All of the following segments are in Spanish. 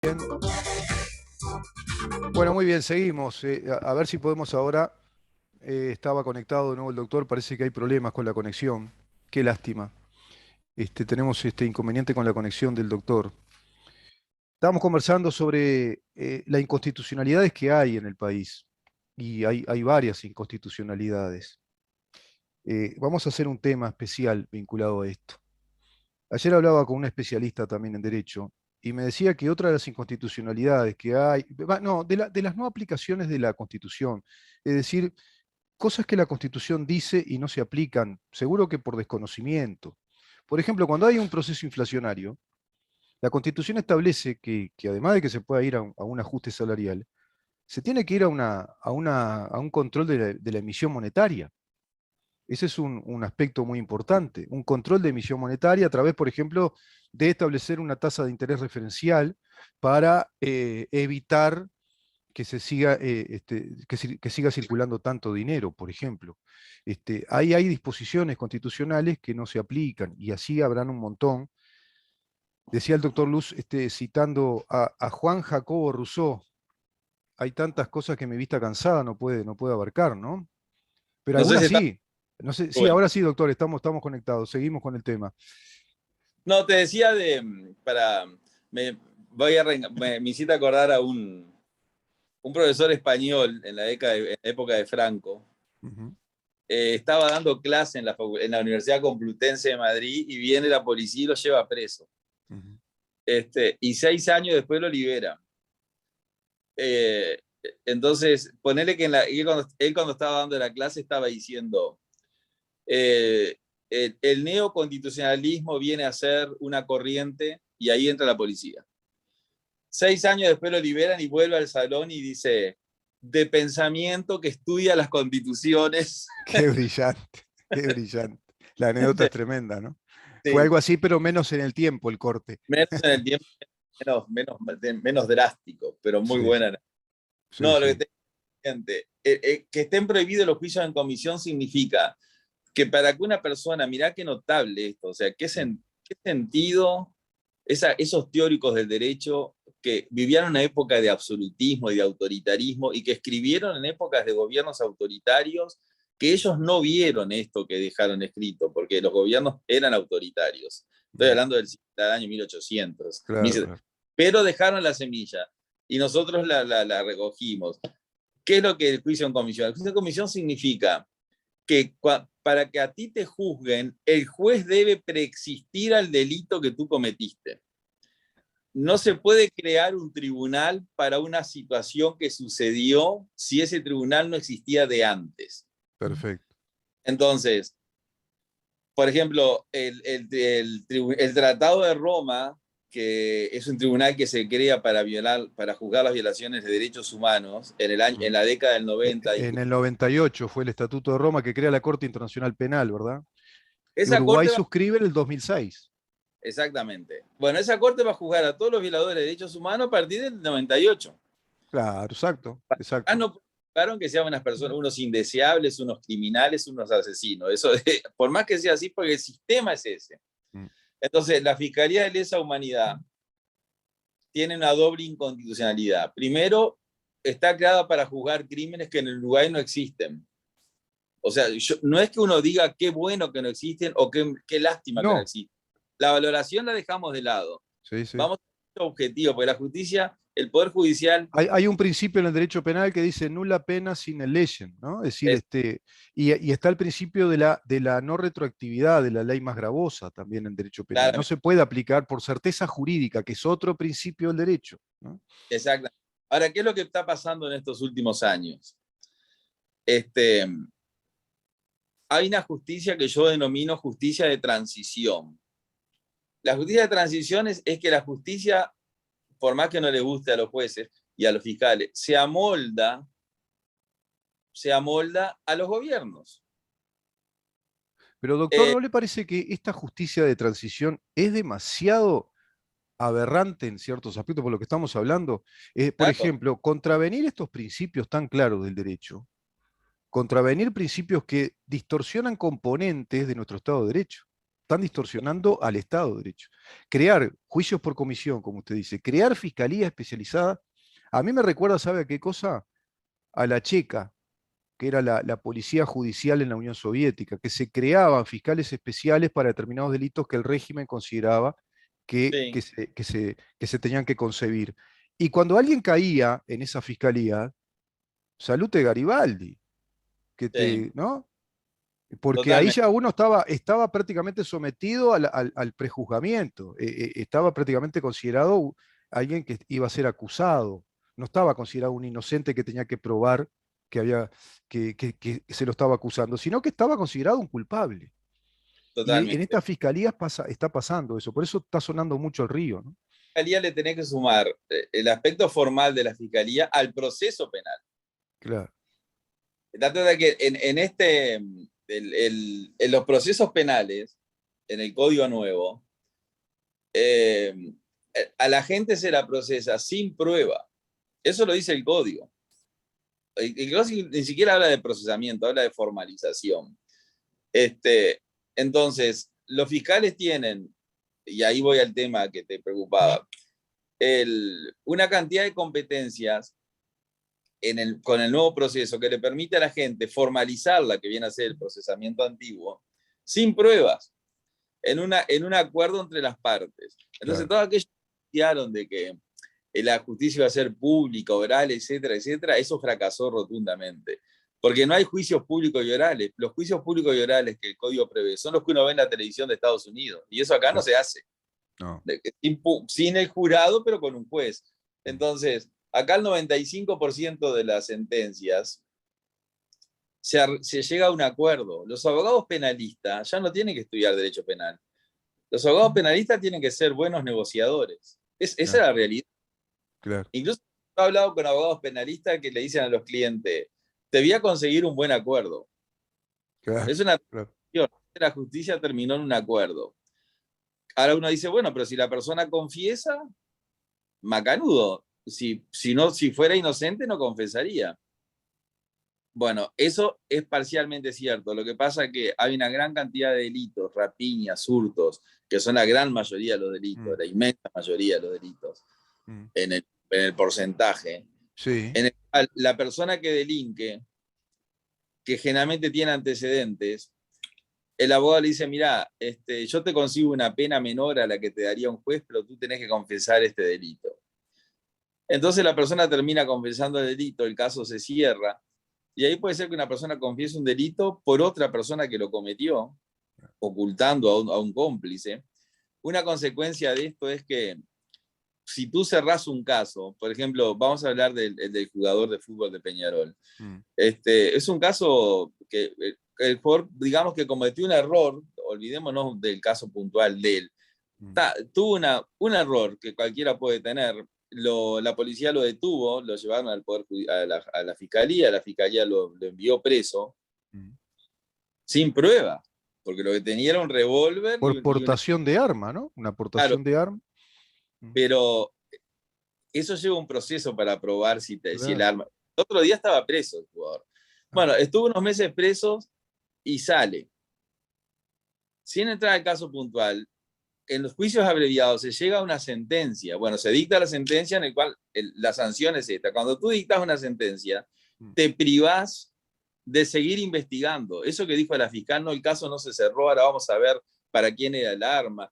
Bien. Bueno, muy bien, seguimos. A ver si podemos ahora. Estaba conectado de nuevo el doctor, parece que hay problemas con la conexión. Qué lástima. Tenemos este inconveniente con la conexión del doctor. Estábamos conversando sobre las inconstitucionalidades que hay en el país. Y hay varias inconstitucionalidades. Vamos a hacer un tema especial vinculado a esto. Ayer hablaba con un especialista también en derecho y me decía que otra de las inconstitucionalidades que hay, no, de las no aplicaciones de la Constitución, es decir, cosas que la Constitución dice y no se aplican, seguro que por desconocimiento. Por ejemplo, cuando hay un proceso inflacionario, la Constitución establece que además de que se pueda ir a un ajuste salarial, se tiene que ir a un control de la emisión monetaria. Ese es un aspecto muy importante, un control de emisión monetaria a través, por ejemplo, de establecer una tasa de interés referencial para evitar que se siga, que siga circulando tanto dinero, por ejemplo. Ahí hay disposiciones constitucionales que no se aplican y así habrán un montón. Decía el doctor Luz, citando a Juan Jacobo Rousseau, hay tantas cosas que mi vista cansada no puede abarcar, ¿no? Pero No sé algunas si está sí. No sé, sí, bueno. ahora sí, doctor, estamos conectados, seguimos con el tema. No, te decía me, me hiciste acordar a un profesor español en en la época de Franco. Ujú. Estaba dando clase en la Universidad Complutense de Madrid y viene la policía y lo lleva preso. Ujú. Y 6 años después lo libera. Eh, entonces, ponerle que él cuando estaba dando la clase estaba diciendo, eh, el neoconstitucionalismo viene a ser una corriente y ahí entra la policía. 6 años después lo liberan y vuelve al salón y dice, de pensamiento que estudia las constituciones. Qué brillante, qué brillante. La anécdota es tremenda, ¿no? Fue Sí, algo así, pero menos en el tiempo, el corte. menos en el tiempo, menos drástico, pero muy Sí, sí, buena. sí, No, lo que sí. te gente, que estén prohibidos los juicios en comisión significa que para que una persona, mirá qué notable esto, o sea, Mm. qué sentido esos teóricos del derecho que vivían una época de absolutismo y de autoritarismo y que escribieron en épocas de gobiernos autoritarios, que ellos no vieron esto que dejaron escrito, porque los gobiernos eran autoritarios. Estoy Mm. hablando del año 1800, Claro, claro. pero dejaron la semilla y nosotros la recogimos. ¿Qué es lo que el juicio en comisión? El juicio en comisión significa que para que a ti te juzguen, el juez debe preexistir al delito que tú cometiste. No se puede crear un tribunal para una situación que sucedió si ese tribunal no existía de antes. Perfecto. Entonces, por ejemplo, el Tratado de Roma, que es un tribunal que se crea para juzgar las violaciones de derechos humanos en Mm. la década del 90. En el 98 fue el Estatuto de Roma que crea la Corte Internacional Penal, ¿verdad? Y Esa Uruguay corte va, suscribe en el 2006. exactamente. Bueno, esa corte va a juzgar a todos los violadores de derechos humanos a partir del 98. Claro, exacto, Ah, exacto. no buscaron que sean unas personas, unos indeseables, unos criminales, unos asesinos. Eso, por más que sea así, porque el sistema es ese. Mm. Entonces, la Fiscalía de Lesa Humanidad tiene una doble inconstitucionalidad. Primero, está creada para juzgar crímenes que en el Uruguay no existen. O sea, no es que uno diga qué bueno que no existen o qué lástima que no No, existen. La valoración la dejamos de lado. sí, sí. Vamos a un objetivo, porque la justicia, el Poder Judicial, Hay un principio en el derecho penal que dice nula pena sine leyem, ¿no? Es decir, es, y está el principio de la no retroactividad, de la ley más gravosa también en derecho penal. No claramente, se puede aplicar por certeza jurídica, que es otro principio del derecho, ¿no? exactamente. Ahora, ¿qué es lo que está pasando en estos últimos años? Este, Hay una justicia que yo denomino justicia de transición. La justicia de transición es que la justicia, por más que no le guste a los jueces y a los fiscales, se amolda a los gobiernos. Pero doctor, Eh, ¿no le parece que esta justicia de transición es demasiado aberrante en ciertos aspectos por lo que estamos hablando? Por claro, ejemplo, contravenir estos principios tan claros del derecho, contravenir principios que distorsionan componentes de nuestro Estado de Derecho. están distorsionando al Estado de Derecho. Crear juicios por comisión, como usted dice, crear fiscalía especializada, a mí me recuerda, ¿sabe a qué cosa? A la checa, que era la policía judicial en la Unión Soviética, que se creaban fiscales especiales para determinados delitos que el régimen consideraba Sí, que se tenían que concebir. Y cuando alguien caía en esa fiscalía, salute Garibaldi, sí, ¿no? Porque ahí totalmente, ya uno estaba prácticamente sometido al prejuzgamiento, estaba prácticamente considerado alguien que iba a ser acusado, no estaba considerado un inocente que tenía que probar que, había, que se lo estaba acusando, sino que estaba considerado un culpable. Y en totalmente. estas fiscalías está pasando eso, por eso está sonando mucho el río, ¿no? Fiscalía le tenés que sumar el aspecto formal de la fiscalía al proceso penal. Claro, Date de que en los procesos penales, en el Código Nuevo, eh, a la gente se la procesa sin prueba. Eso lo dice el Código. El Código ni siquiera habla de procesamiento, habla de formalización. Este, entonces, los fiscales tienen, y ahí voy al tema que te preocupaba, una cantidad de competencias con el nuevo proceso que le permite a la gente formalizar la que viene a ser el procesamiento antiguo sin pruebas, en un acuerdo entre las partes. Entonces, claro. todo aquello que plantearon de que la justicia iba a ser pública, oral, etcétera, etcétera, eso fracasó rotundamente. Porque no hay juicios públicos y orales. Los juicios públicos y orales que el código prevé son los que uno ve en la televisión de Estados Unidos. Y eso acá no Claro. se hace. No. Sin el jurado, pero con un juez. Mm. Entonces, acá el 95% de las sentencias se llega a un acuerdo. Los abogados penalistas ya no tienen que estudiar derecho penal. Los abogados penalistas tienen que ser buenos negociadores. Esa es Claro, la realidad. claro, Incluso he hablado con abogados penalistas que le dicen a los clientes, te voy a conseguir un buen acuerdo. claro, Es una claro. la justicia terminó en un acuerdo. Ahora uno dice, bueno, pero si la persona confiesa, macanudo. Si fuera inocente, no confesaría. Bueno, eso es parcialmente cierto. Lo que pasa es que hay una gran cantidad de delitos, rapiñas, hurtos, que son la gran mayoría de los delitos, Mm, la inmensa mayoría de los delitos, mm. en el porcentaje, Sí, en el cual la persona que delinque, que generalmente tiene antecedentes, el abogado le dice, mira, yo te consigo una pena menor a la que te daría un juez, pero tú tenés que confesar este delito. Entonces la persona termina confesando el delito, el caso se cierra, y ahí puede ser que una persona confiese un delito por otra persona que lo cometió, ocultando a un cómplice. Una consecuencia de esto es que si tú cerrás un caso, por ejemplo, vamos a hablar del jugador de fútbol de Peñarol. mm, Es un caso que el jugador, digamos que cometió un error, olvidémonos del caso puntual de él, mm, tuvo un error que cualquiera puede tener. La policía lo detuvo, lo llevaron a la fiscalía lo envió preso mm. sin prueba, porque lo que tenía era un revólver Por y una... portación de arma, ¿no? Una Claro, portación de arma. Mm, pero eso lleva un proceso para probar si el claro. arma... El otro día estaba preso el jugador. Ah, Bueno, estuvo unos meses preso y sale. Sin entrar al caso puntual, en los juicios abreviados se llega a una sentencia. Bueno, se dicta la sentencia en el cual la sanción es esta. Cuando tú dictas una sentencia, mm, te privás de seguir investigando. Eso que dijo la fiscal, no, el caso no se cerró, ahora vamos a ver para quién era el arma.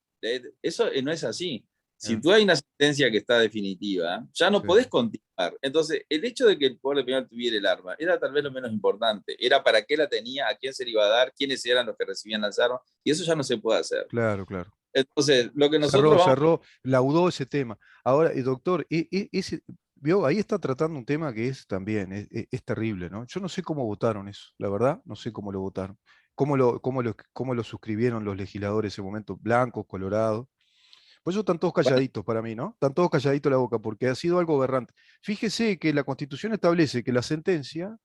Eso no es así. Si ah, tú hay una sentencia que está definitiva, ya no sí, podés continuar. Entonces, el hecho de que el jugador de penal tuviera el arma era tal vez lo menos importante. Era para qué la tenía, a quién se le iba a dar, quiénes eran los que recibían las armas, y eso ya no se puede hacer. claro, claro. Entonces, lo que nosotros Cerró, vamos... cerró, laudó ese tema. Ahora, doctor, vio, ahí está tratando un tema que es también, es terrible, ¿no? Yo no sé cómo votaron eso, la verdad, no sé cómo lo votaron. Cómo lo suscribieron los legisladores en ese momento, blancos, colorados. Por eso están todos Bueno, calladitos para mí, ¿no? Están todos calladitos la boca, porque ha sido algo aberrante. Fíjese que la Constitución establece que la sentencia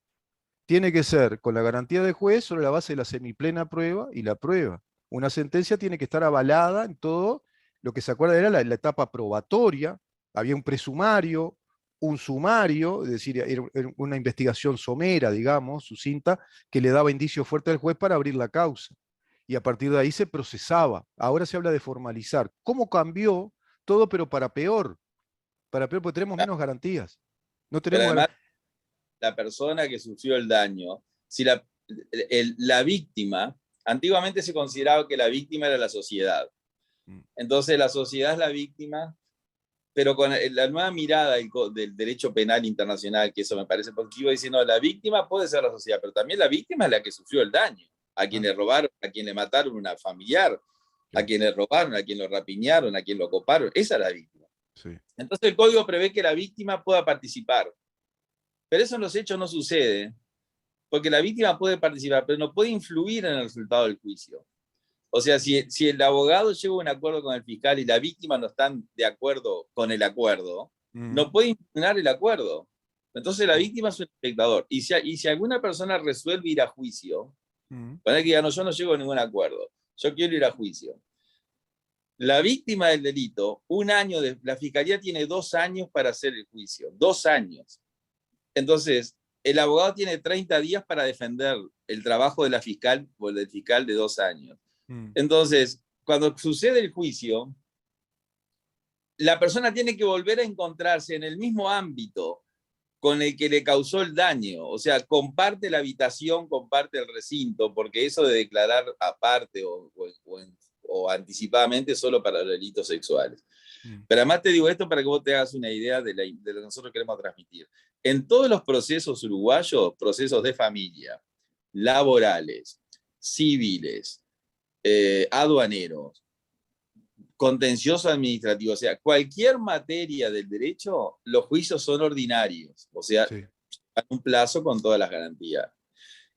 tiene que ser con la garantía del juez sobre la base de la semiplena prueba y la prueba. Una sentencia tiene que estar avalada en todo lo que se acuerda era la etapa probatoria, había un presumario, un sumario, es decir, era una investigación somera, digamos, sucinta, que le daba indicios fuertes al juez para abrir la causa. y a partir de ahí se procesaba. Ahora se habla de formalizar. ¿Cómo cambió todo, pero para peor? Para peor porque tenemos menos garantías. No Pero tenemos además, garantías. la persona que sufrió el daño, si la víctima, antiguamente se consideraba que la víctima era la sociedad. Entonces la sociedad es la víctima, pero con la nueva mirada del derecho penal internacional, que eso me parece positivo, diciendo la víctima puede ser la sociedad, pero también la víctima es la que sufrió el daño, a quien le robaron, a quien le mataron una familiar, a quien le robaron, a quien lo rapiñaron, a quien lo coparon, esa es la víctima. Sí. Entonces el código prevé que la víctima pueda participar, pero eso en los hechos no sucede, porque la víctima puede participar, pero no puede influir en el resultado del juicio. O sea, si el abogado llega a un acuerdo con el fiscal y la víctima no están de acuerdo con el acuerdo, no puede impugnar el acuerdo. Entonces la víctima es un espectador. Y si alguna persona resuelve ir a juicio, para que diga, no, yo no llego a ningún acuerdo, yo quiero ir a juicio. La víctima del delito, la fiscalía tiene 2 años para hacer el juicio, 2 años. Entonces, el abogado tiene 30 días para defender el trabajo de la fiscal o el del fiscal de 2 años. Entonces, cuando sucede el juicio, la persona tiene que volver a encontrarse en el mismo ámbito con el que le causó el daño. O sea, comparte la habitación, comparte el recinto, porque eso de declarar aparte o anticipadamente solo para los delitos sexuales. Pero además te digo esto para que vos te hagas una idea de lo que nosotros queremos transmitir. En todos los procesos uruguayos, procesos de familia, laborales, civiles, aduaneros, contencioso administrativo, o sea, cualquier materia del derecho, los juicios son ordinarios, o sea, Sí. a un plazo con todas las garantías.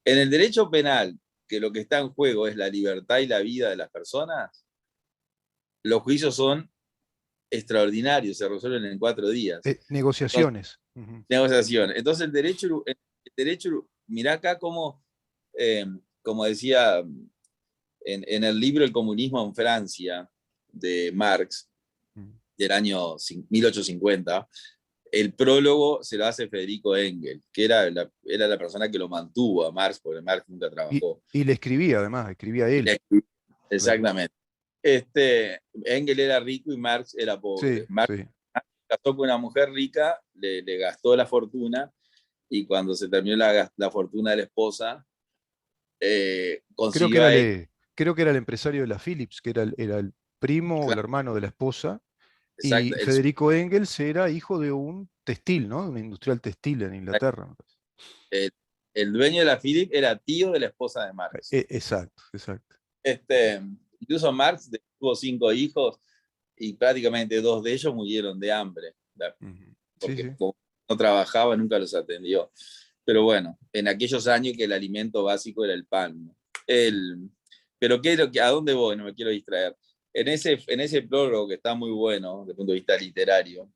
En el derecho penal, que lo que está en juego es la libertad y la vida de las personas, los juicios son extraordinarios, se resuelven en 4 días. Entonces, Negociaciones. negociación. Entonces, el derecho mirá acá como decía en el libro El comunismo en Francia, de Marx, del año 1850, el prólogo se lo hace Federico Engels, que era la persona que lo mantuvo a Marx, porque Marx nunca trabajó. Y le escribía, además, escribía él. Claro. Exactamente. Engels era rico y Marx era pobre. Sí, Marx sí. casó con una mujer rica, le gastó la fortuna, y cuando se terminó la fortuna de la esposa, Creo que consiguió era, a él. creo que era el empresario de la Philips, que era el primo o el Claro, hermano de la esposa, y exacto, Federico Engels era hijo de un textil, ¿no? De un industrial textil en Inglaterra. Me parece. el, el dueño de la Philips era tío de la esposa de Marx. Exacto, exacto. Este, Incluso Marx tuvo 5 hijos y prácticamente 2 de ellos murieron de hambre, Sí, porque sí. como no trabajaba, nunca los atendió. Pero bueno, en aquellos años que el alimento básico era el pan, ¿no? Pero ¿a dónde voy? No me quiero distraer. En ese prólogo que está muy bueno desde el punto de vista literario,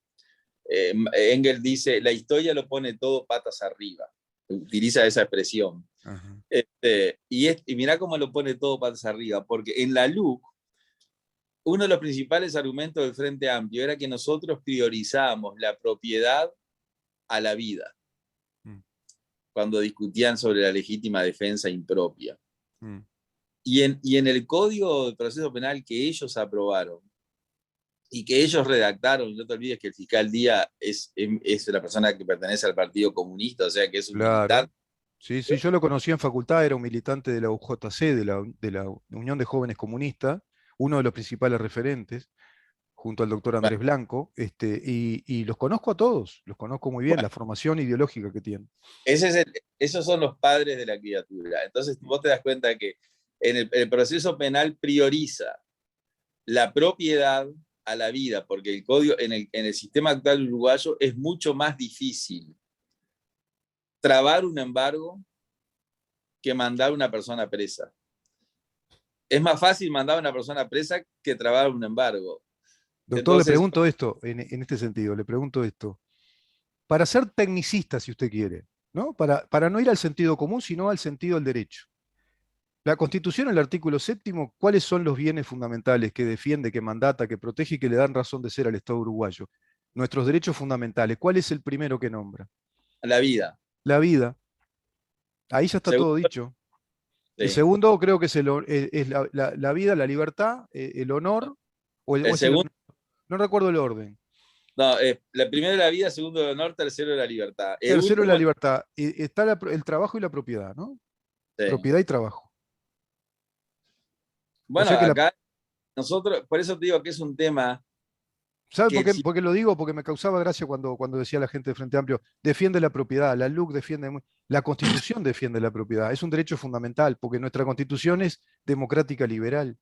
Engels dice, la historia lo pone todo patas arriba. Utiliza esa expresión. Ajá. Y mirá cómo lo pone todo patas arriba, porque en la LUC, uno de los principales argumentos del Frente Amplio era que nosotros priorizábamos la propiedad a la vida, Mm, cuando discutían sobre la legítima defensa impropia. mm. Y en el Código de Proceso Penal que ellos aprobaron y que ellos redactaron, no te olvides que el fiscal Díaz es la persona que pertenece al Partido Comunista, o sea que es un Claro. militante. Sí, sí, yo lo conocí en facultad, era un militante de la UJC, de la Unión de Jóvenes Comunistas, uno de los principales referentes, junto al doctor Bueno, Andrés Blanco, y los conozco a todos, los conozco muy bien, bueno, la formación ideológica que tienen. esos son los padres de la criatura. Entonces vos te das cuenta que el proceso penal prioriza la propiedad a la vida, porque el código en el sistema actual uruguayo es mucho más difícil trabar un embargo que mandar a una persona presa. Es más fácil mandar a una persona presa que trabar un embargo. Doctor, le Entonces, pregunto esto, en este sentido, le pregunto esto. Para ser tecnicista, si usted quiere, ¿no? Para no ir al sentido común, sino al sentido del derecho. La Constitución, el artículo séptimo, ¿cuáles son los bienes fundamentales que defiende, que mandata, que protege y que le dan razón de ser al Estado uruguayo? Nuestros derechos fundamentales. ¿Cuál es el primero que nombra? la vida. La vida. Ahí ya está todo Segundo, dicho. El Sí. segundo creo que es, es la vida, la libertad, el honor, o El es el segundo, honor. No recuerdo el orden. no, la primero es la vida, segundo el honor, tercero es la libertad. El Tercero es la último, libertad. Y está el trabajo y la propiedad, ¿no? sí. Propiedad y trabajo. O Bueno, sea que acá nosotros, por eso te digo que es un tema ¿sabe que por qué lo digo? Porque me causaba gracia cuando decía la gente de Frente Amplio, defiende la propiedad, la LUC defiende, la Constitución defiende la propiedad, es un derecho fundamental, porque nuestra Constitución es democrática liberal,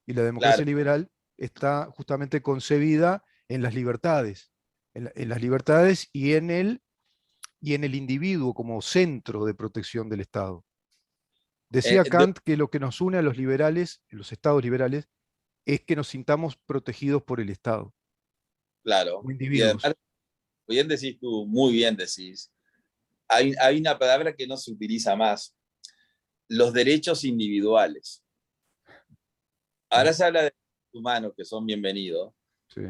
y la claro, democracia liberal está justamente concebida en las libertades, en las libertades y en el individuo como centro de protección del Estado. Decía de- Kant que lo que nos une a los liberales, los estados liberales, es que nos sintamos protegidos por el Estado, claro. como Y además, individuos. bien decís tú, muy bien decís, hay una palabra que no se utiliza más, los derechos individuales. ¿No? Ahora se habla de derechos humanos que son bienvenidos Sí.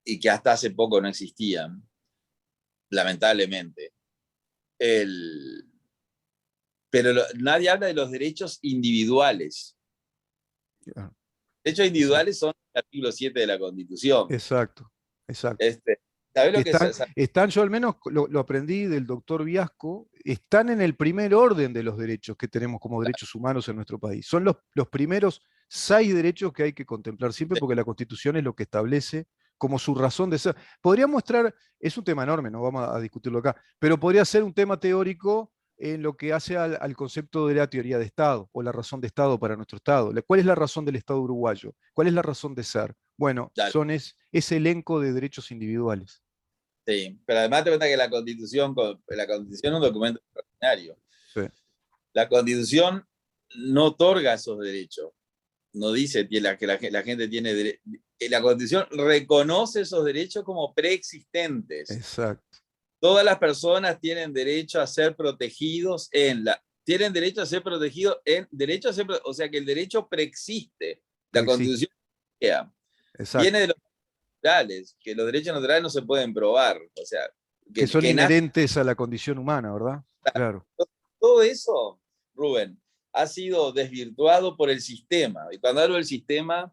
y que hasta hace poco no existían, lamentablemente. El, pero nadie habla de los derechos individuales. Ah, Derechos exacto, individuales son el artículo 7 de la Constitución. exacto, exacto. Este, ¿Sabes Que lo que es? están, yo al menos lo aprendí del doctor Viasco, están en el primer orden de los derechos que tenemos como derechos humanos en nuestro país. Son los primeros 6 derechos que hay que contemplar siempre porque la Constitución es lo que establece como su razón de ser. Podría mostrar, es un tema enorme, no vamos a discutirlo acá, pero podría ser un tema teórico en lo que hace al concepto de la teoría de Estado o la razón de Estado para nuestro Estado. ¿Cuál es la razón del Estado uruguayo? ¿Cuál es la razón de ser? Bueno, son ese elenco de derechos individuales. Sí, pero además te cuenta que la Constitución es un documento extraordinario. Sí, La Constitución no otorga esos derechos, no dice que la gente tiene derechos. La Constitución reconoce esos derechos como preexistentes. exacto, Todas las personas tienen derecho a ser protegidos tienen derecho a ser protegidos o sea que el derecho preexiste. La preexiste, Constitución viene exacto. de los naturales, que los derechos naturales no se pueden probar, o sea, Que son que nace. inherentes a la condición humana, ¿verdad? Claro, Todo eso, Rubén, ha sido desvirtuado por el sistema. Y cuando hablo del sistema,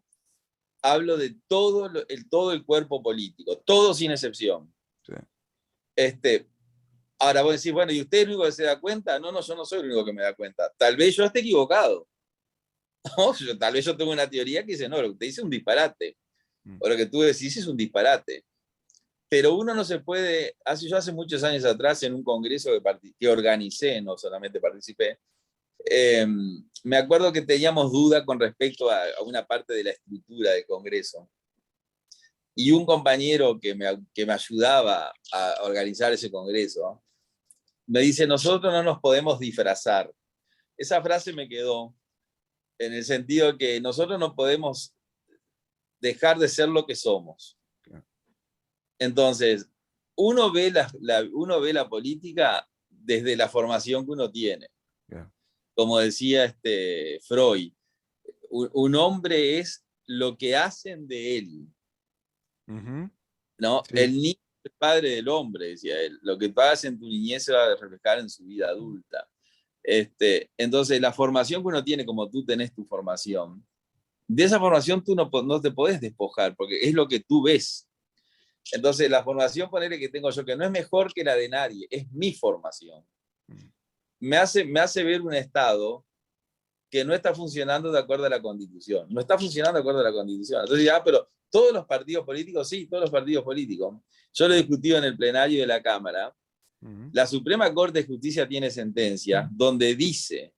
hablo de todo el cuerpo político, todo sin excepción. sí, Este, ahora vos decís, bueno, ¿y usted es el único que se da cuenta? No, no, yo no soy el único que me da cuenta. Tal vez yo esté equivocado. ¿No? Tal vez yo tengo una teoría que dice, no, lo que usted dice es un disparate. mm, O lo que tú decís es un disparate. Pero uno no se puede, yo hace muchos años atrás en un congreso que organicé, no solamente participé, me acuerdo que teníamos duda con respecto a una parte de la estructura del Congreso. Y un compañero que me ayudaba a organizar ese Congreso me dice, nosotros no nos podemos disfrazar. Esa frase me quedó en el sentido que nosotros no podemos dejar de ser lo que somos. claro, Entonces, uno ve la política desde la formación que uno tiene. claro. Como decía Freud, un hombre es lo que hacen de él, Ujú, ¿no? sí, El niño es el padre del hombre, decía él. Lo que tú hagas en tu niñez se va a reflejar en su vida adulta. Entonces, la formación que uno tiene, como tú tenés tu formación, de esa formación tú no te podés despojar, porque es lo que tú ves. Entonces, la formación, ponele que tengo yo, que no es mejor que la de nadie, es mi formación. mm, Me hace ver un Estado que no está funcionando de acuerdo a la Constitución. No está funcionando de acuerdo a la Constitución. Entonces, pero todos los partidos políticos, sí, todos los partidos políticos. Yo lo he discutido en el plenario de la Cámara. ujú, La Suprema Corte de Justicia tiene sentencia donde dice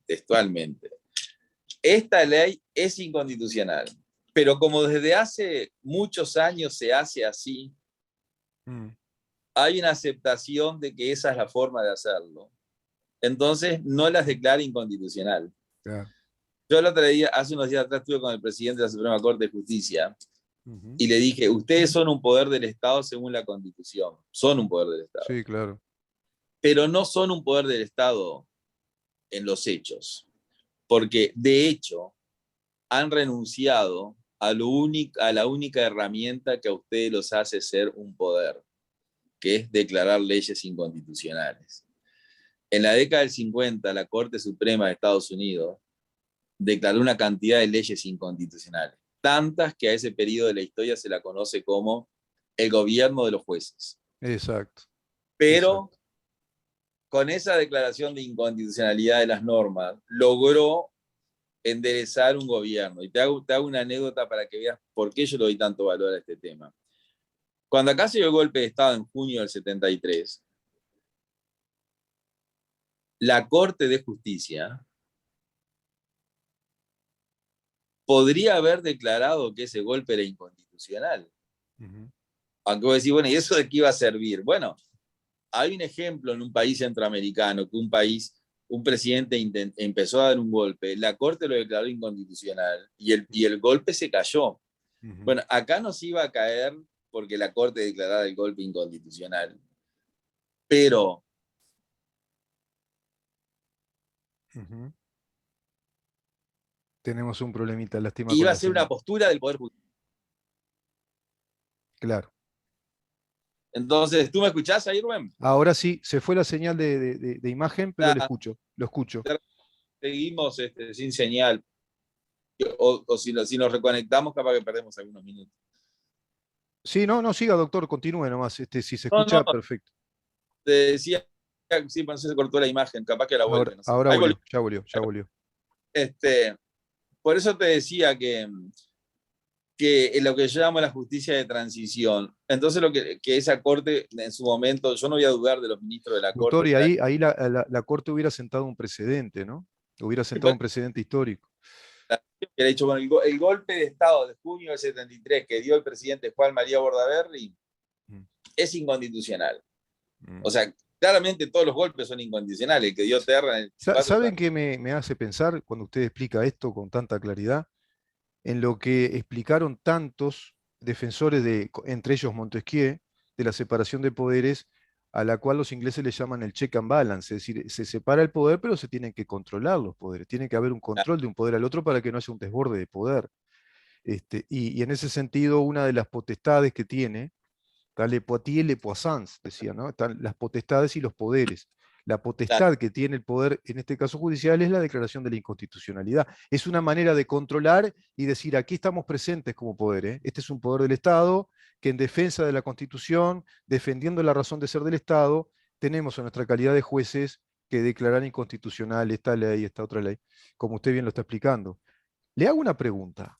textualmente, esta ley es inconstitucional, pero como desde hace muchos años se hace así, mm, hay una aceptación de que esa es la forma de hacerlo. Entonces, no las declara inconstitucional. claro, Yo el otro día, hace unos días atrás, estuve con el presidente de la Suprema Corte de Justicia ujú, y le dije, ustedes son un poder del Estado según la Constitución, son un poder del Estado, sí, claro, pero no son un poder del Estado en los hechos, porque de hecho han renunciado a la única herramienta que a ustedes los hace ser un poder, que es declarar leyes inconstitucionales. En la década del 50, la Corte Suprema de Estados Unidos declaró una cantidad de leyes inconstitucionales, tantas que a ese periodo de la historia se la conoce como el gobierno de los jueces. Exacto, Pero exacto. con esa declaración de inconstitucionalidad de las normas, logró enderezar un gobierno. Y te hago una anécdota para que veas por qué yo le doy tanto valor a este tema. Cuando acá se dio el golpe de Estado en junio del 73, la Corte de Justicia podría haber declarado que ese golpe era inconstitucional. Ujú. Aunque vos decís, bueno, ¿y eso de qué iba a servir? Bueno, hay un ejemplo en un país centroamericano que un presidente empezó a dar un golpe, la Corte lo declaró inconstitucional y el golpe se cayó. Ujú. Bueno, acá nos iba a caer porque la Corte declarara el golpe inconstitucional, pero Ujú. Tenemos un problemita, lástima con iba a la ser una señal. postura del Poder Judicial. Claro. Entonces, ¿tú me escuchás ahí, Rubén? Ahora sí, se fue la señal de imagen, pero le escucho, lo escucho. Seguimos sin señal, o si nos reconectamos, capaz que perdemos algunos minutos. Sí, no, no, siga, doctor, continúe nomás. Si se No, no, escucha, perfecto. te decía, sí, no sé si se cortó la imagen, capaz que la Ahora, vuelve, no sé. ahora Ahí volvió. volvió, ya volvió, ya volvió. Este, por eso te decía que en lo que yo llamo la justicia de transición, entonces que esa corte en su momento, yo no voy a dudar de los ministros de la Doctor, corte, y ahí la Corte hubiera sentado un precedente, ¿no? Hubiera sentado un precedente histórico. que ha dicho, bueno, el golpe de Estado de junio del 73 que dio el presidente Juan María Bordaberry Mm, es inconstitucional. O mm. sea, claramente todos los golpes son incondicionales. El que dio Terra en el 24 ¿Saben también. qué me hace pensar cuando usted explica esto con tanta claridad? En lo que explicaron tantos defensores entre ellos Montesquieu, de la separación de poderes, a la cual los ingleses le llaman el check and balance, es decir, se separa el poder, pero se tienen que controlar los poderes, tiene que haber un control de un poder al otro para que no haya un desborde de poder. Y en ese sentido, una de las potestades que tiene, está le poitis et le puissance, decía, ¿no? Están las potestades y los poderes. La potestad que tiene el poder, en este caso judicial, es la declaración de la inconstitucionalidad. Es una manera de controlar y decir, aquí estamos presentes como poder, ¿eh? Este es un poder del Estado que en defensa de la Constitución, defendiendo la razón de ser del Estado, tenemos en nuestra calidad de jueces que declarar inconstitucional esta ley, esta otra ley, como usted bien lo está explicando. Le hago una pregunta.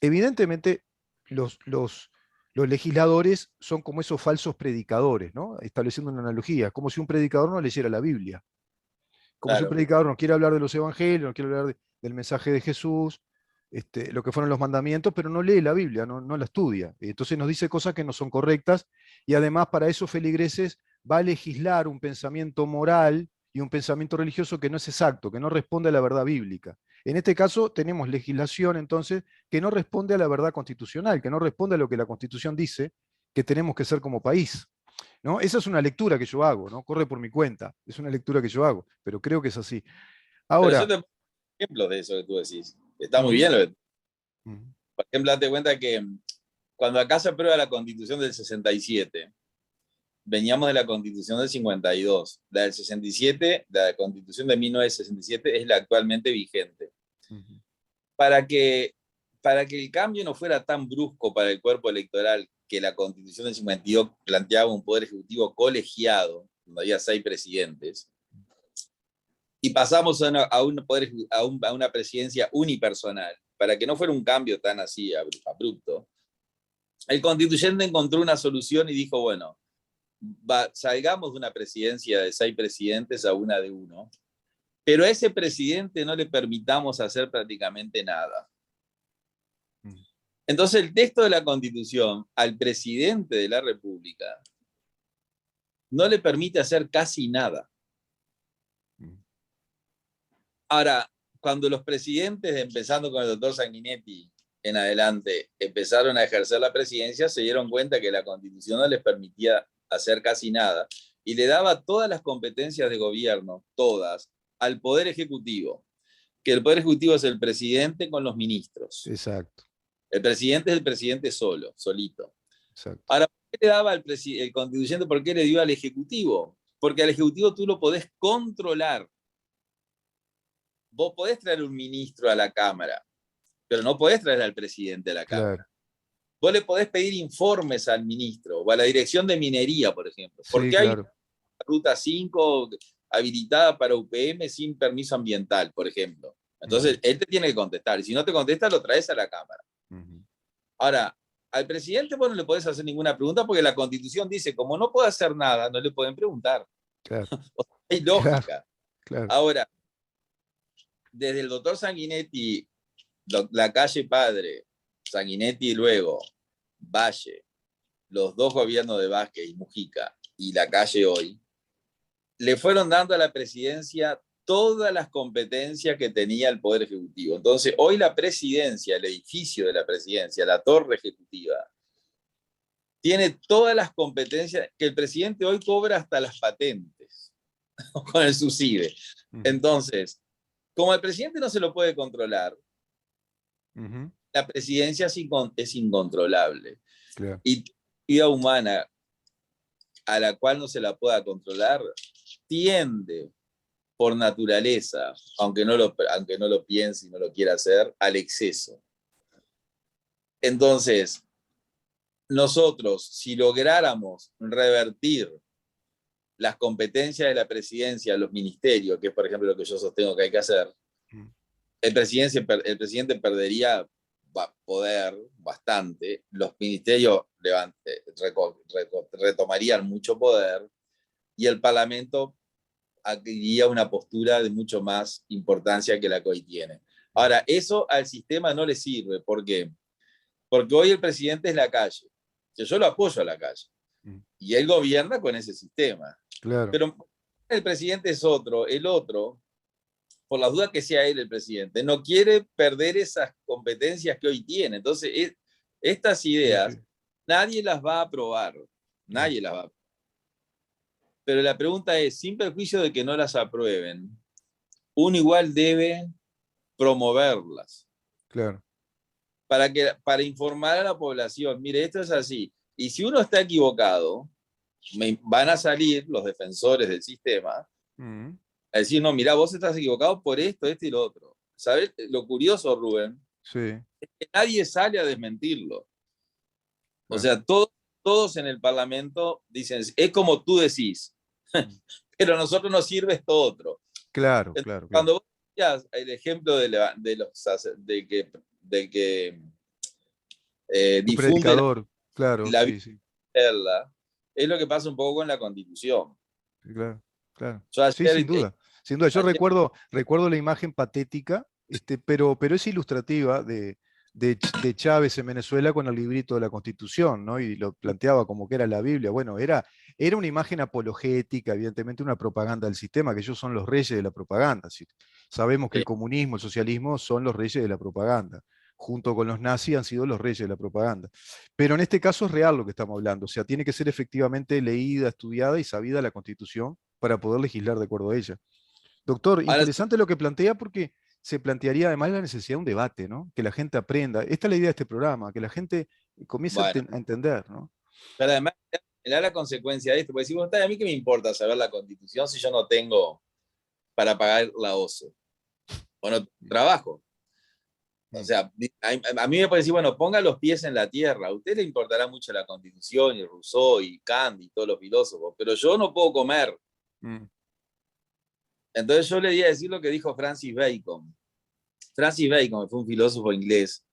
Evidentemente, los legisladores son como esos falsos predicadores, ¿no? Estableciendo una analogía, como si un predicador no leyera la Biblia, como si un Claro. predicador no quiere hablar de los evangelios, no quiere hablar del mensaje de Jesús, lo que fueron los mandamientos, pero no lee la Biblia, no la estudia. Entonces nos dice cosas que no son correctas y además para esos feligreses va a legislar un pensamiento moral y un pensamiento religioso que no es exacto, que no responde a la verdad bíblica. En este caso tenemos legislación entonces que no responde a la verdad constitucional, que no responde a lo que la Constitución dice que tenemos que ser como país. ¿No? Esa es una lectura que yo hago, ¿no? Corre por mi cuenta, es una lectura que yo hago, pero creo que es así. Pero yo Ahora, te pongo ejemplos de eso que tú decís. Está muy ujú, bien. ujú, Por ejemplo, date cuenta que cuando acá se aprueba la Constitución del 67, veníamos de la Constitución del 52. La del 67, la Constitución de 1967 es la actualmente vigente. ujú, Para que, para que el cambio no fuera tan brusco para el cuerpo electoral, que la Constitución del 52 planteaba un poder ejecutivo colegiado, donde había 6 presidentes, y pasamos a una presidencia unipersonal, para que no fuera un cambio tan así abrupto, el constituyente encontró una solución y dijo, bueno, salgamos de una presidencia de 6 presidentes a una de uno, pero a ese presidente no le permitamos hacer prácticamente nada. ujú, Entonces el texto de la Constitución al presidente de la República no le permite hacer casi nada. ujú. Ahora, cuando los presidentes, empezando con el doctor Sanguinetti en adelante, empezaron a ejercer la presidencia, se dieron cuenta que la Constitución no les permitía hacer casi nada y le daba todas las competencias de gobierno, todas, al Poder Ejecutivo, que el Poder Ejecutivo es el presidente con los ministros. Exacto, El presidente es el presidente solo, solito. exacto. Ahora, ¿por qué le daba el constituyente? ¿Por qué le dio al Ejecutivo? Porque al Ejecutivo tú lo podés controlar. Vos podés traer un ministro a la Cámara, pero no podés traer al presidente a la Claro. Cámara. Vos le podés pedir informes al ministro o a la Dirección de Minería, por ejemplo. ¿Por Sí, qué hay claro. ruta 5 habilitada para UPM sin permiso ambiental, por ejemplo? Entonces, Ujú, él te tiene que contestar. Y si no te contesta, lo traes a la Cámara. ujú. Ahora, al presidente vos no le podés hacer ninguna pregunta porque la Constitución dice, como no puede hacer nada, no le pueden preguntar. Claro, Hay claro, lógica. claro. Ahora, desde el doctor Sanguinetti, la calle Padre, Sanguinetti y luego, Valle, los dos gobiernos de Vázquez y Mujica y la calle hoy, le fueron dando a la presidencia todas las competencias que tenía el Poder Ejecutivo. Entonces, hoy la presidencia, el edificio de la presidencia, la torre ejecutiva, tiene todas las competencias que el presidente hoy cobra hasta las patentes con el subsidio. Ujú, Entonces, como el presidente no se lo puede controlar, ujú. la presidencia es incontrolable. Claro, Y vida humana a la cual no se la pueda controlar tiende por naturaleza, aunque no lo piense y no lo quiera hacer, al exceso. Entonces, nosotros, si lográramos revertir las competencias de la presidencia, los ministerios, que es por ejemplo lo que yo sostengo que hay que hacer, mm, el presidente perdería poder bastante, los ministerios retomarían mucho poder y el Parlamento adquiriría una postura de mucho más importancia que la que hoy tiene. mm, Ahora, eso al sistema no le sirve. ¿Por qué? Porque hoy el presidente es la calle. Yo lo apoyo a la calle. mm. Y él gobierna con ese sistema. Claro, Pero el presidente es otro. El otro, por las dudas que sea él el presidente, no quiere perder esas competencias que hoy tiene. Entonces, estas sí, ideas sí, nadie las va a aprobar. claro. Nadie las va a aprobar. Pero la pregunta es, sin perjuicio de que no las aprueben, uno igual debe promoverlas Claro. para informar a la población, mire, esto es así. Y si uno está equivocado, van a salir los defensores del sistema Mm, a decir, no, mira, vos estás equivocado por esto, esto y lo otro. ¿Sabes? Lo curioso, Rubén, sí, que nadie sale a desmentirlo. O claro. sea, todos en el Parlamento dicen, es como tú decís, Mm. pero a nosotros nos sirve esto otro. Claro, Entonces, claro, claro. cuando vos veas el ejemplo de que Un difunde predicador, claro, la vida, sí, sí, es lo que pasa un poco con la Constitución. sí, claro, claro. Yo Sí, sin duda, sin duda. Yo ayer recuerdo la imagen patética, pero es ilustrativa de Chávez en Venezuela con el librito de la Constitución, ¿no? Y lo planteaba como que era la Biblia. Bueno, era una imagen apologética, evidentemente una propaganda del sistema, que ellos son los reyes de la propaganda. ¿Sí? Sabemos que el comunismo, el socialismo son los reyes de la propaganda. Junto con los nazis han sido los reyes de la propaganda. Pero en este caso es real lo que estamos hablando, o sea, tiene que ser efectivamente leída, estudiada y sabida la Constitución para poder legislar de acuerdo a ella. Doctor, ahora, interesante lo que plantea porque se plantearía además la necesidad de un debate, ¿no? Que la gente aprenda. Esta es la idea de este programa, que la gente comience a, bueno, a entender, ¿no? pero además me da la consecuencia de esto, porque si vos estás, a mí qué me importa saber la Constitución si yo no tengo para pagar la OSO o no trabajo. O Mm, sea, a mí me puede decir, bueno, ponga los pies en la tierra. A usted le importará mucho la Constitución y Rousseau y Kant y todos los filósofos, pero yo no puedo comer. mm, Entonces yo le di a decir lo que dijo Francis Bacon. Francis Bacon, que fue un filósofo inglés,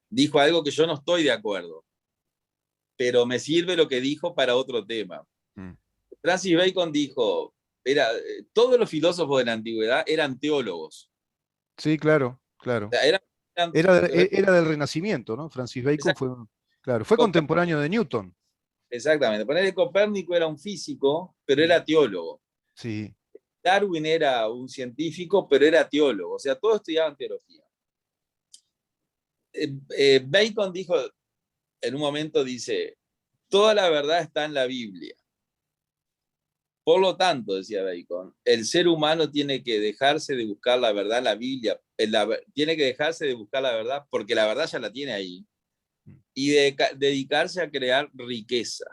dijo algo que yo no estoy de acuerdo, pero me sirve lo que dijo para otro tema. mm. Francis Bacon dijo, todos los filósofos de la antigüedad eran teólogos. Sí, claro, O claro. sea, eran Era del Renacimiento, ¿no? Francis Bacon fue, claro, fue contemporáneo de Newton. exactamente. Ponerle Copérnico era un físico, pero Mm, era teólogo. sí, Darwin era un científico, pero era teólogo. O sea, todos estudiaban teología. Bacon dijo, en un momento dice, toda la verdad está en la Biblia. Por lo tanto, decía Bacon, el ser humano tiene que dejarse de buscar la verdad en la Biblia, tiene que dejarse de buscar la verdad porque la verdad ya la tiene ahí mm, y dedicarse a crear riqueza.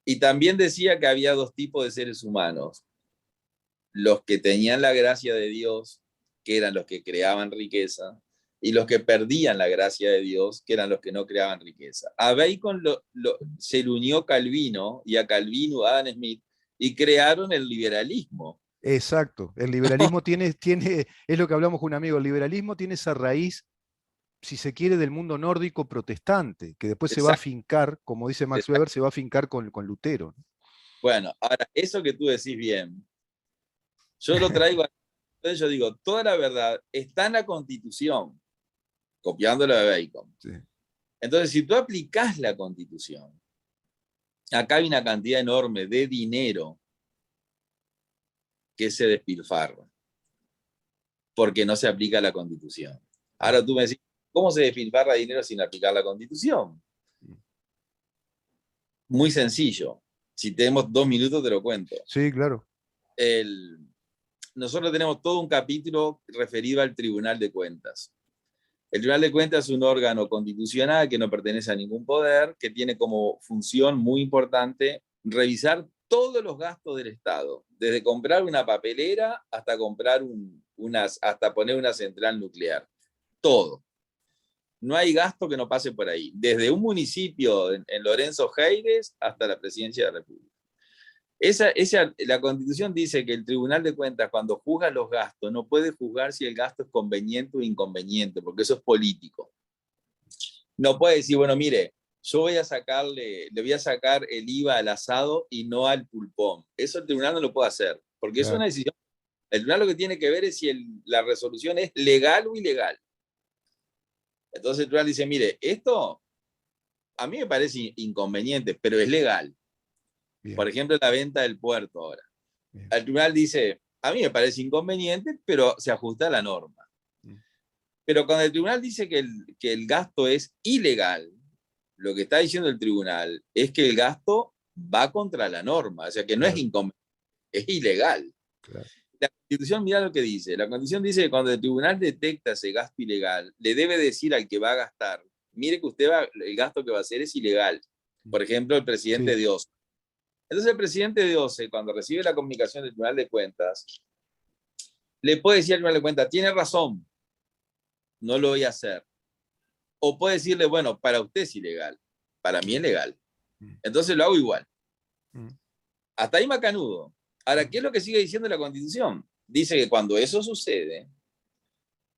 Y también decía que había dos tipos de seres humanos: los que tenían la gracia de Dios, que eran los que creaban riqueza, y los que perdían la gracia de Dios, que eran los que no creaban riqueza. A Bacon se le unió Calvino, y a Calvino Adam Smith, y crearon el liberalismo. Exacto. El liberalismo es lo que hablamos con un amigo, el liberalismo tiene esa raíz, si se quiere, del mundo nórdico protestante, que después se va a Exacto, fincar, como dice Max exacto. Weber, se va a fincar con Lutero. Bueno, ahora, eso que tú decís bien, yo lo traigo, entonces yo digo, toda la verdad está en la Constitución, copiándolo de Bacon. Sí. Entonces, si tú aplicás la Constitución, acá hay una cantidad enorme de dinero que se despilfarra porque no se aplica la Constitución. Ahora tú me decís, ¿cómo se despilfarra dinero sin aplicar la Constitución? Muy sencillo. Si tenemos 2 minutos, te lo cuento. Sí, claro. Nosotros tenemos todo un capítulo referido al Tribunal de Cuentas. El Tribunal de Cuentas es un órgano constitucional que no pertenece a ningún poder, que tiene como función muy importante revisar todos los gastos del Estado, desde comprar una papelera hasta comprar hasta poner una central nuclear. Todo. No hay gasto que no pase por ahí, desde un municipio en Lorenzo Heires hasta la presidencia de la República. La Constitución dice que el Tribunal de Cuentas, cuando juzga los gastos, no puede juzgar si el gasto es conveniente o inconveniente, porque eso es político. No puede decir, bueno, mire, yo le voy a sacar el IVA al asado y no al pulpón. Eso el tribunal no lo puede hacer, porque es Claro. una decisión. El tribunal lo que tiene que ver es si la resolución es legal o ilegal. Entonces el tribunal dice, mire, esto a mí me parece inconveniente, pero es legal. Bien, Por ejemplo, la venta del puerto ahora. bien. El tribunal dice, a mí me parece inconveniente, pero se ajusta a la norma. Mm. Pero cuando el tribunal dice que el gasto es ilegal, lo que está diciendo el tribunal es que el gasto va contra la norma, o sea que no es Claro, inconveniente, es ilegal. claro. La Constitución, mira lo que dice. La Constitución dice que cuando el tribunal detecta ese gasto ilegal, le debe decir al que va a gastar, mire que el gasto que va a hacer es ilegal. Mm. Por ejemplo, el presidente Sí, Dios. Entonces el presidente de OCE, cuando recibe la comunicación del Tribunal de Cuentas, le puede decir al Tribunal de Cuentas, tiene razón, no lo voy a hacer. O puede decirle, bueno, para usted es ilegal, para mí es legal. mm, Entonces lo hago igual. mm, Hasta ahí macanudo. Ahora, mm, ¿qué es lo que sigue diciendo la Constitución? Dice que cuando eso sucede,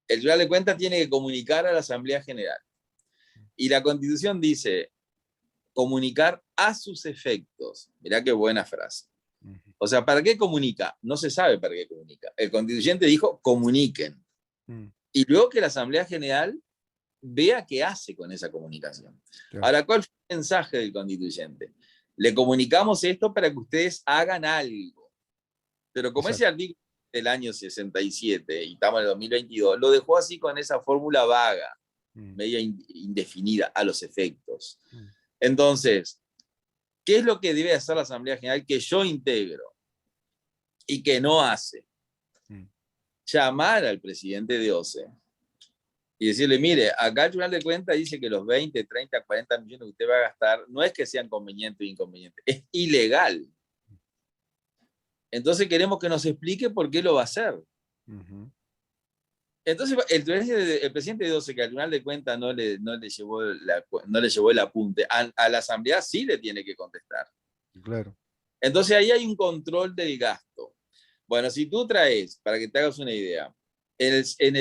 el Tribunal de Cuentas tiene que comunicar a la Asamblea General. Y la Constitución dice, comunicar a sus efectos. Mirá qué buena frase. mm, O sea, ¿para qué comunica? No se sabe para qué comunica. El constituyente dijo, comuniquen. mm. Y luego que la Asamblea General vea qué hace con esa comunicación. Claro, Ahora, ¿cuál fue el mensaje del constituyente? Le comunicamos esto para que ustedes hagan algo. Pero como ese exacto. artículo del año 67 y estamos en el 2022, lo dejó así con esa fórmula vaga, Mm, media indefinida a los efectos. mm, Entonces, ¿qué es lo que debe hacer la Asamblea General que yo integro y que no hace? mm. Llamar al presidente de OCE y decirle, mire, acá el Tribunal de Cuentas dice que los 20, 30, 40 millones que usted va a gastar no es que sean convenientes o inconvenientes, es ilegal. Entonces queremos que nos explique por qué lo va a hacer. Ujú. Entonces el presidente de OCE, que al Tribunal de Cuentas no le llevó el apunte, a la Asamblea sí le tiene que contestar. Claro. Entonces ahí hay un control del gasto. Bueno, si tú traes, para que te hagas una idea, en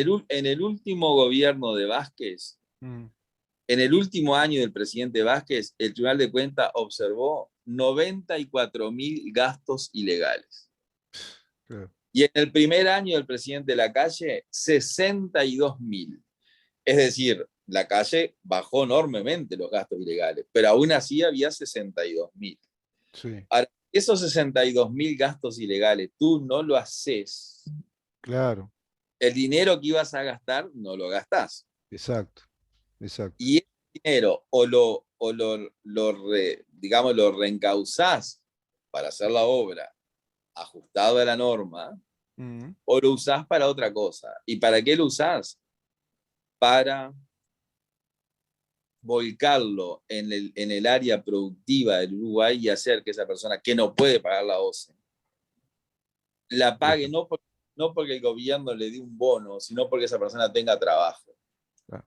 el último gobierno de Vázquez, Mm, en el último año del presidente Vázquez, el Tribunal de Cuentas observó 94.000 gastos ilegales. claro. Y en el primer año del presidente Lacalle, 62.000. Es decir, Lacalle bajó enormemente los gastos ilegales, pero aún así había 62.000. Sí, Ahora, esos 62.000 gastos ilegales, tú no lo haces. claro. El dinero que ibas a gastar, no lo gastás. Exacto, exacto. Y ese dinero digamos, lo reencauzás para hacer la obra ajustado a la norma, Mm, o lo usás para otra cosa. ¿Y para qué lo usás? Para volcarlo en el área productiva del Uruguay y hacer que esa persona que no puede pagar la OCE la pague no porque el gobierno le dé un bono, sino porque esa persona tenga trabajo. Claro.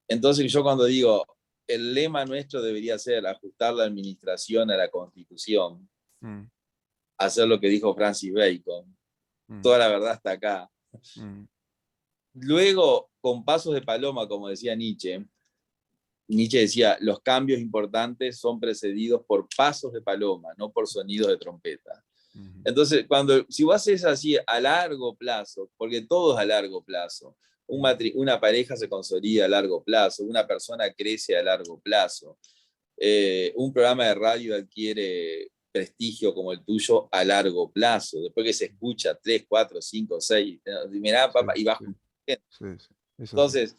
Entonces yo cuando digo, el lema nuestro debería ser ajustar la administración a la Constitución, hacer lo que dijo Francis Bacon, toda la verdad está acá. Luego, con pasos de paloma, como decía Nietzsche decía, los cambios importantes son precedidos por pasos de paloma, no por sonidos de trompeta. Entonces, si vos haces así a largo plazo, porque todo es a largo plazo, una pareja se consolida a largo plazo, una persona crece a largo plazo, un programa de radio adquiere prestigio como el tuyo a largo plazo, después que se escucha 3, 4, 5, 6, mirá, papá, y bajo. Entonces,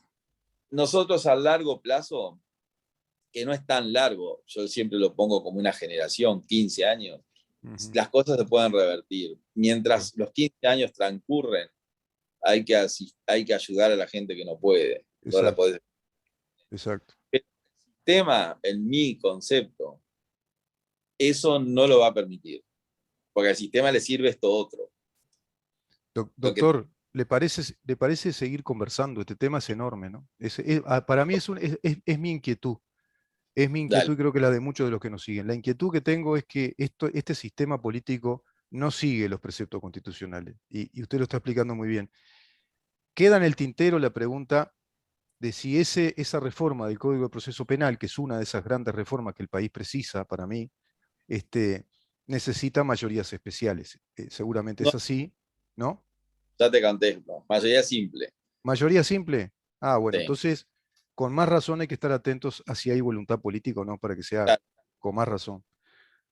nosotros a largo plazo, que no es tan largo, yo siempre lo pongo como una generación, 15 años, las cosas se pueden revertir. Mientras los 15 años transcurren, hay que ayudar a la gente que no puede. No la puede. Exacto. El sistema, en mi concepto, eso no lo va a permitir, porque al sistema le sirve esto otro. Doctor, ¿le parece seguir conversando? Este tema es enorme, ¿no? Para mí es mi inquietud. Es mi inquietud y creo que la de muchos de los que nos siguen. La inquietud que tengo es que este sistema político no sigue los preceptos constitucionales. Y usted lo está explicando muy bien. Queda en el tintero la pregunta de si esa reforma del Código de Proceso Penal, que es una de esas grandes reformas que el país precisa para mí, necesita mayorías especiales. Seguramente No, es así, ¿no? ya te canté, no. Mayoría simple. ¿Mayoría simple? Ah, bueno, Sí. entonces, con más razón hay que estar atentos a si hay voluntad política o no, para que sea Claro. con más razón.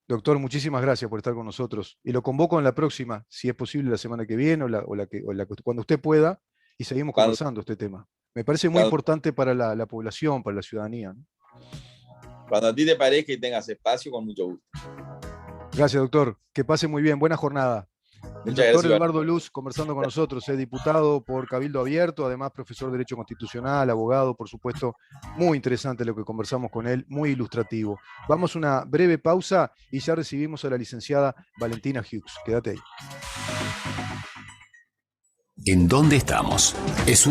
Doctor, muchísimas gracias por estar con nosotros. Y lo convoco en la próxima, si es posible la semana que viene cuando usted pueda, y seguimos conversando este tema. Me parece muy importante para la población, para la ciudadanía, ¿no? Cuando a ti te parezca y tengas espacio, con mucho gusto. Gracias, doctor. Que pase muy bien. Buena jornada. El doctor Eduardo Luz conversando con nosotros, diputado por Cabildo Abierto, además profesor de Derecho Constitucional, abogado, por supuesto. Muy interesante lo que conversamos con él, muy ilustrativo. Vamos a una breve pausa y ya recibimos a la licenciada Valentina Hughes. Quédate ahí. ¿En dónde estamos? Es